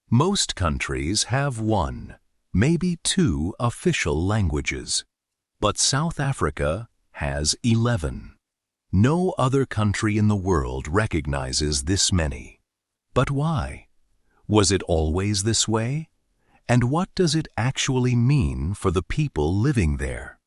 Most countries have one, maybe two official languages, but South Africa has 11. No other country in the world recognizes this many. But why? Was it always this way? And what does it actually mean for the people living there?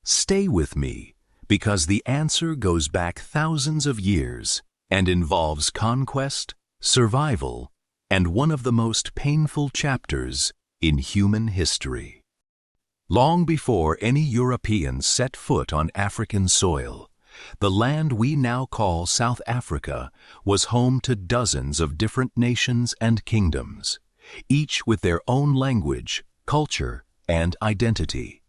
Stay with me, because the answer goes back thousands of years and involves conquest, survival, and one of the most painful chapters in human history. Long before any Europeans set foot on African soil, the land we now call South Africa was home to dozens of different nations and kingdoms, each with their own language, culture, and identity.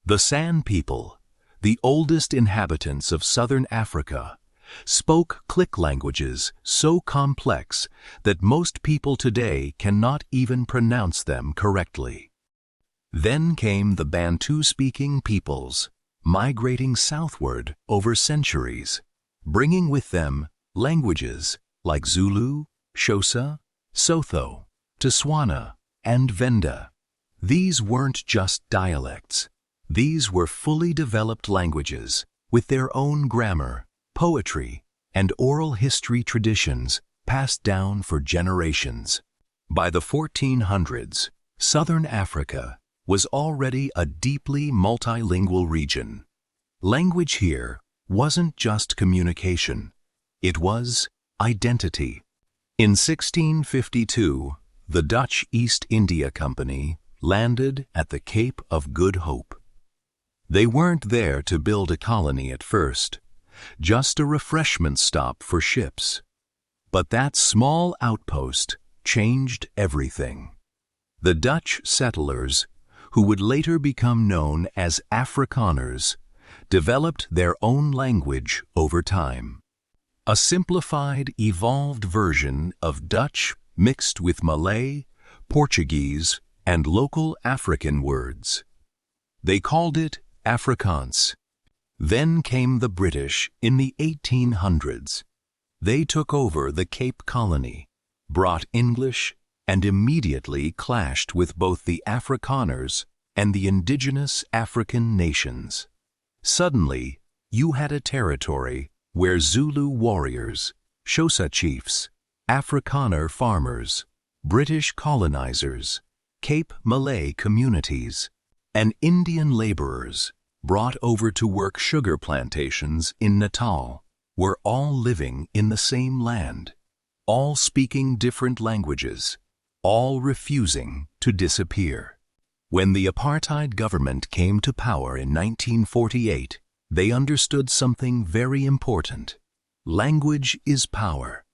The San people, the oldest inhabitants of southern Africa, spoke click languages so complex that most people today cannot even pronounce them correctly. Then came the Bantu-speaking peoples, migrating southward over centuries, bringing with them languages like Zulu, Xhosa, Sotho, Tswana, and Venda. These weren't just dialects. These were fully developed languages with their own grammar, poetry, and oral history traditions passed down for generations. By the 1400s, southern Africa was already a deeply multilingual region. Language here wasn't just communication, it was identity. In 1652, the Dutch East India Company landed at the Cape of Good Hope. They weren't there to build a colony at first, just a refreshment stop for ships. But that small outpost changed everything. The Dutch settlers, who would later become known as Afrikaners, developed their own language over time. A simplified, evolved version of Dutch mixed with Malay, Portuguese, and local African words. They called it Afrikaans. Then came the British in the 1800s. They took over the Cape Colony, brought English, and immediately clashed with both the Afrikaners and the indigenous African nations. Suddenly, you had a territory where Zulu warriors, Xhosa chiefs, Afrikaner farmers, British colonizers, Cape Malay communities, and Indian laborers brought over to work sugar plantations in Natal were all living in the same land, all speaking different languages, all refusing to disappear. When the Apartheid government came to power in 1948, they understood something very important. Language is power.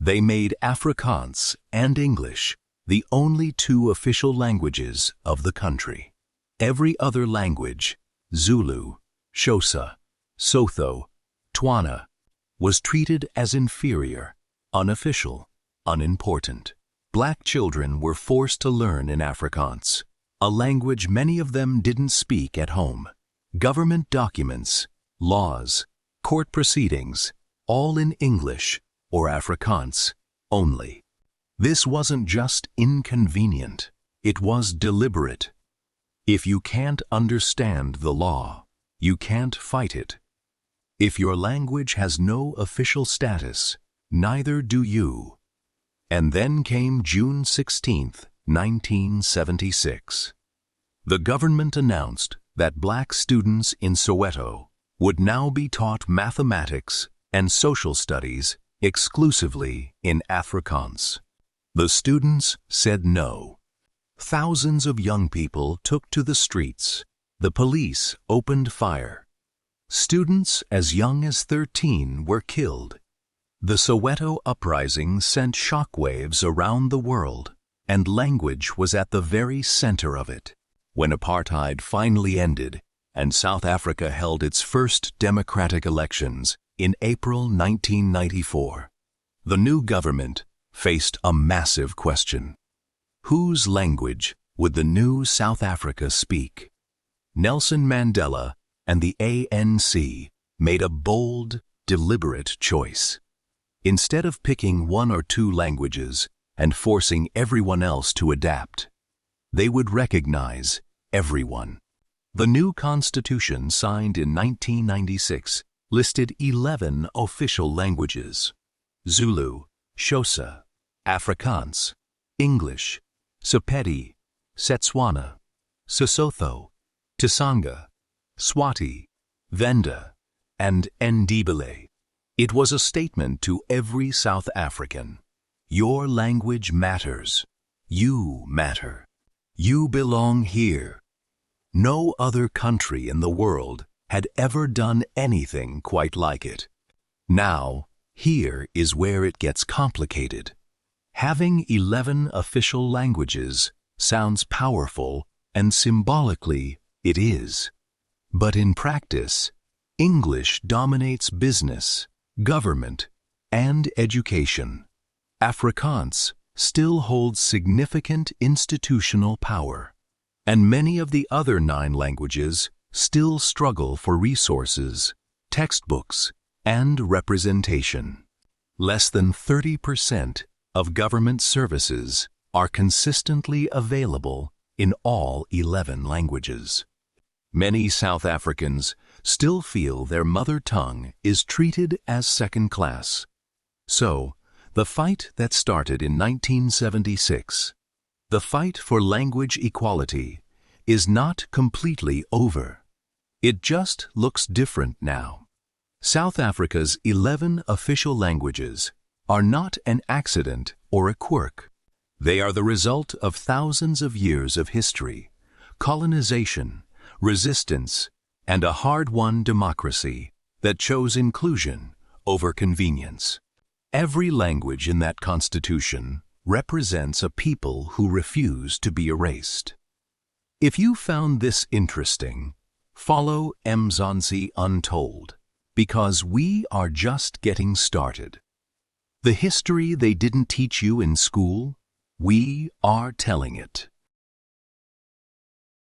They made Afrikaans and English the only two official languages of the country. Every other language, Zulu, Xhosa, Sotho, Tswana, was treated as inferior, unofficial, unimportant. Black children were forced to learn in Afrikaans, a language many of them didn't speak at home. Government documents, laws, court proceedings, all in English or Afrikaans only. This wasn't just inconvenient, it was deliberate. If you can't understand the law, you can't fight it. If your language has no official status, neither do you. And then came June 16, 1976. The government announced that black students in Soweto would now be taught mathematics and social studies exclusively in Afrikaans. The students said no. Thousands of young people took to the streets. The police opened fire. Students as young as 13 were killed. The Soweto uprising sent shockwaves around the world, and language was at the very center of it. When apartheid finally ended and South Africa held its first democratic elections in April 1994, the new government faced a massive question. Whose language would the new South Africa speak? Nelson Mandela and the ANC made a bold, deliberate choice. Instead of picking one or two languages, and forcing everyone else to adapt. They would recognize everyone. The new constitution signed in 1996 listed 11 official languages: Zulu, Xhosa, Afrikaans, English, Sepedi, Setswana, Sesotho, Tsonga, Swati, Venda, and Ndebele. It was a statement to every South African: your language matters. You matter. You belong here. No other country in the world had ever done anything quite like it. Now, here is where it gets complicated. Having 11 official languages sounds powerful, and symbolically it is. But in practice, English dominates business, government, and education. Afrikaans still holds significant institutional power, and many of the other 9 languages still struggle for resources, textbooks, and representation. Less than 30% of government services are consistently available in all 11 languages. Many South Africans still feel their mother tongue is treated as second class. So, the fight that started in 1976, the fight for language equality, is not completely over. It just looks different now. South Africa's 11 official languages are not an accident or a quirk. They are the result of thousands of years of history, colonization, resistance, and a hard-won democracy that chose inclusion over convenience. Every language in that constitution represents a people who refuse to be erased. If you found this interesting, follow Mzansi Untold, because we are just getting started. The history they didn't teach you in school, we are telling it.